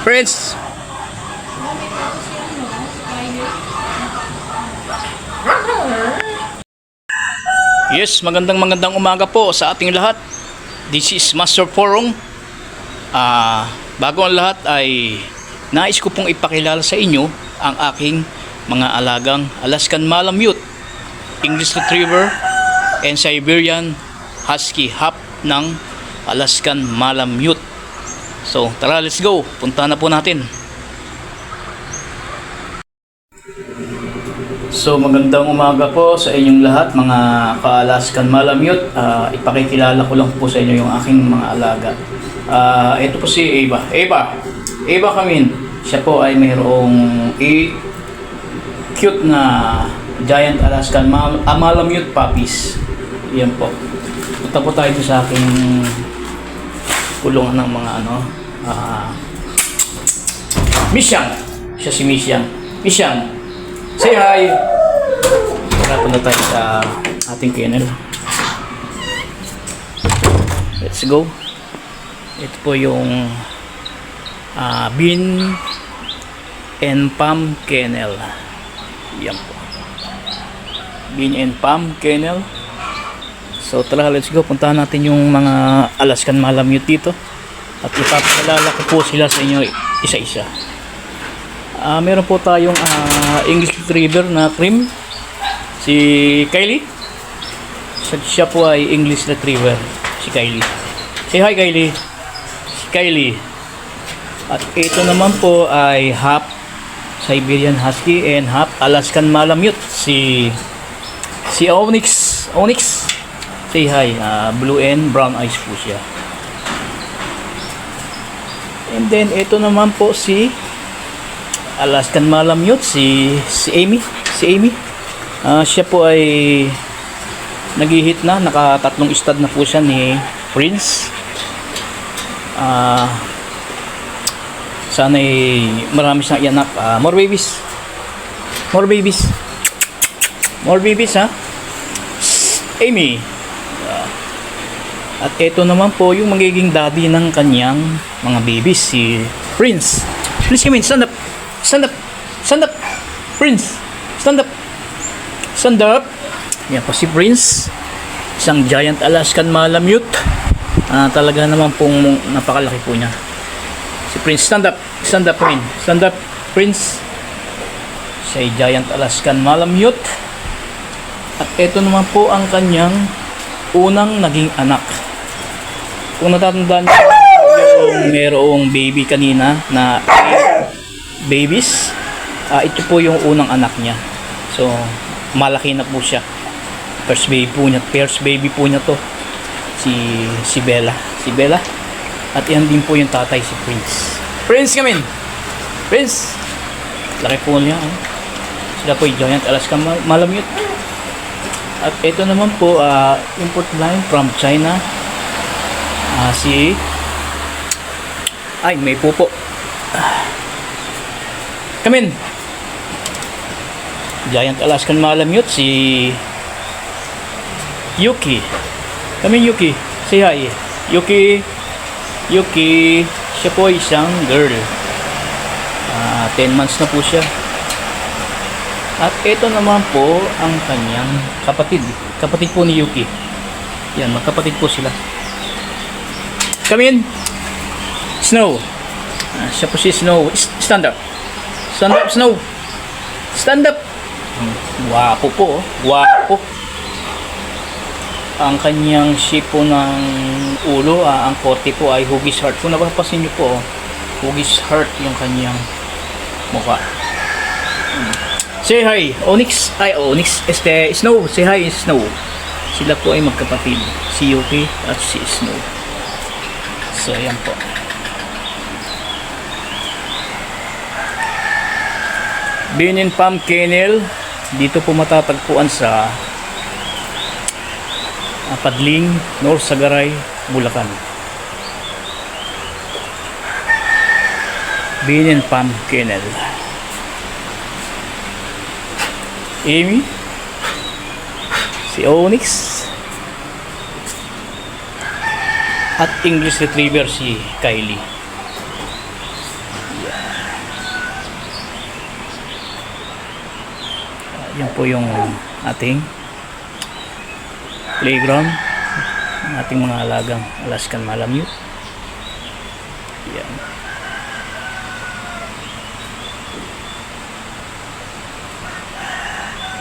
Prince! Yes, magandang umaga po sa ating lahat. This is Master Porong. Bago ang lahat ay nais ko pong ipakilala sa inyo ang aking mga alagang Alaskan Malamute, English Retriever, and Siberian Husky, half ng Alaskan Malamute. So tara, let's go, punta na po natin. So magandang umaga po sa inyong lahat mga ka-Alaskan Malamute. Ipakikilala ko lang po sa inyo yung aking mga alaga. Ito po si Eva. Eva Kamin. Siya po ay mayroong cute na giant Alaskan Malamute puppies. Yan po. Punta po tayo sa aking kulungan ng mga Misyang. Siya si Misyang. Misyang, say hi! Tara, punta tayo sa ating kennel. Let's go. Ito po yung Bean and Palm Kennel. Yan po. Bean and Palm Kennel. So tara, let's go. Puntahan natin yung mga Alaskan Malamute dito. At ipapakilala ko po sila sa inyo isa-isa. Meron po tayong English Retriever na cream, si Kylie. Siya po ay English Retriever, si Kylie. Say hi, Kylie. Si Kylie. At ito naman po ay half Siberian Husky and half Alaskan Malamute, si Onyx. Say hi. Blue and brown eyes po siya. And then ito naman po si Alaskan Malamute, si Amy. Siya po ay nag-hit na, nakatatlong stud na po siya ni Prince. Sana ay marami siyang ianak. More babies ha, Amy. At ito naman po yung magiging daddy ng kanyang mga babies, si Prince. Please come in, stand up, Prince, stand up. Yan po si Prince, isang giant Alaskan Malamute. Talaga naman pong napakalaki po niya. Si Prince, stand up Prince. Siya ay giant Alaskan Malamute. At ito naman po ang kanyang unang naging anak. Kung natatandaan niyo yung mayroong baby kanina na babies, ito po yung unang anak niya. So malaki na po siya. First baby po niya to, si Bella. At yan din po yung tatay, si Prince. Come in, Prince. Laki po niya. Sila po yung giant Alaskan Malamute. At ito naman po import line from China. May pupo. Come in. Giant Alaskan Malamute, si Yuki. Come in, Yuki. Say hi. Yuki. Siya po isang girl. 10 months na po siya. At ito naman po ang kanyang kapatid po ni Yuki. Yan, magkapatid po sila. Come in, Snow. Siya po si Snow. Stand up, Snow. Stand up. Guwapo po, guwapo. Ang kanyang shape po ng ulo, ang korte po ay hugis heart. Kung napapasin nyo po, hugis heart yung kanyang mukha. Say hi, Onyx. Snow. Say hi, Snow. Sila po ay magkapatid, si Yuki at si Snow. So ayan po. Bean and Palm Kennel, dito po matatagpuan sa Padling, North Sagaray, Bulacan. Bean and Palm Kennel. Amy, si Onyx, at English Retriever si Kylie. Yan po yung ating playground ng ating mga alagang Alaskan Malamute. Yan.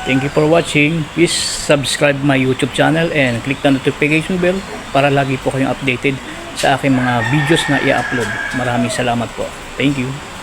Thank you for watching. Please subscribe my YouTube channel and click the notification bell para lagi po kayong updated sa aking mga videos na i-upload. Maraming salamat po. Thank you.